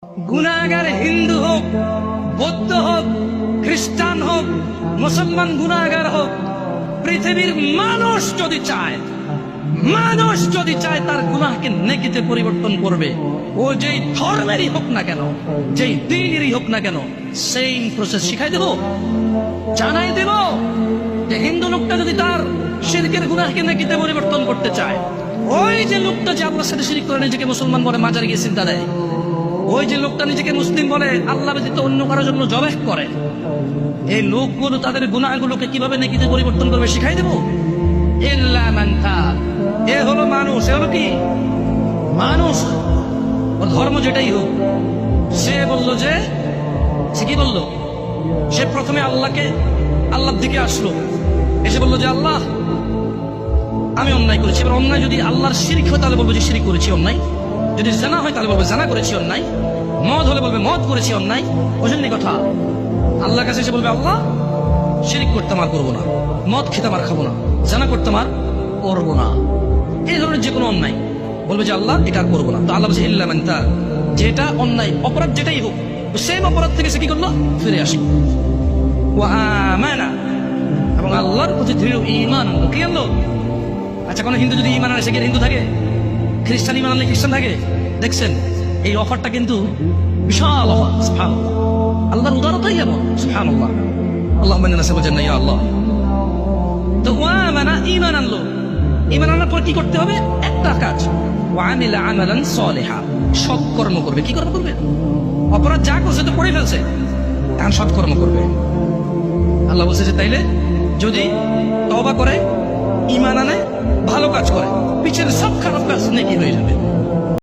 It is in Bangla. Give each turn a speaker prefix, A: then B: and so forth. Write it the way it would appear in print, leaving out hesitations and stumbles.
A: গুনাহগার হিন্দু হোক, বৌদ্ধ হোক, খ্রিস্টান হোক, মুসলমান গুনাহগার হোক, পৃথিবীর মানুষ যদি চায় তার গুনাহকে নেকিতে পরিবর্তন করবে, ও যেই ধর্মেরই হোক না কেন, যেই দিনেরই হোক না কেন, সেম প্রসেস শিখাই দেব, জানাই দেব যে হিন্দু লোকটা যদি তার শিরকের গুনাহকে নেকিতে পরিবর্তন করতে চায়, ওই যে লোকটা যে আল্লাহর সাথে শিরক করে নিজেকে মুসলমান বলে মাজারে গিয়ে চিন্তা দেয়, ওই যে লোকটা নিজেকে মুসলিম বলে আল্লাহ ব্যতীত অন্য কারোর জন্য জবাহ করে, এই লোকগুলো তাদের গুনাহগুলোকে কিভাবে নেকিতে পরিবর্তন করবে শিখাই দেব। ইল্লা মান তাব, এ হলো মানুষ, এ হলো কি মানুষ, ওর ধর্ম যেটাই হোক। সে বলল যে, সে কি বললো, সে প্রথমে আল্লাহর দিকে আসলো, এসে বললো যে আল্লাহ আমি অন্যায় করেছি। এবার অন্যায় যদি আল্লাহর শিরক হয় তাহলে বলবো যে শিরক করেছি অন্যায়, যদি জানা হয় তাহলে বলবো জানা করেছি অন্যায়, মদ হলে বলবে মদ করেছি অন্যায়। বুঝলেন কথা? আল্লাহর কাছে এসে বলবে আল্লাহ শিরক করতাম আর করবো না, মদ খেতাম আর খাবো না, জানা করতাম আর করবো না, এই ধরনের যে কোনো অন্যায় বলবে যে আল্লাহ এটা আর করবো না। তো আল্লাহ বলছে ইল্লা মান তাব, যেটা অন্যায় অপরাধ যেটাই হোক সেম অপরাধ থেকে সে কি করলো, ফিরে আসলো, ওয়া আমানা, এবং আল্লাহর প্রতি দৃঢ় ঈমান আনলো। কি আনলো? আচ্ছা, কোন হিন্দু যদি ঈমান আনে সে কি হিন্দু থাকে? খ্রিস্টান ঈমান আনলে খ্রিস্টান থাকে? দেখছেন এই অফারটা কিন্তু বিশাল অফার। সুবহানাল্লাহ, আল্লাহর উদারতাই এমন। সুবহানাল্লাহ, আল্লাহুম্মা ইন্না নাসআলুকা জান্নাহ ইয়া আল্লাহ। তো ওয়া আমানা, ঈমান আনলো, ঈমান আনার পর কি করতে হবে? একটা কাজ, ওয়া আমিলা আমালান সালিহা, সৎ কর্ম করবে। কি কর্ম করবে? অপরাধ যা করছে তো করে ফেলছে, এখন সৎ কর্ম করবে। আল্লাহ বলছে যে তাইলে যদি তওবা করে, ঈমান আনে, ভালো কাজ করে, পিছের সব খারাপ কাজ নেকি হয়ে যাবে।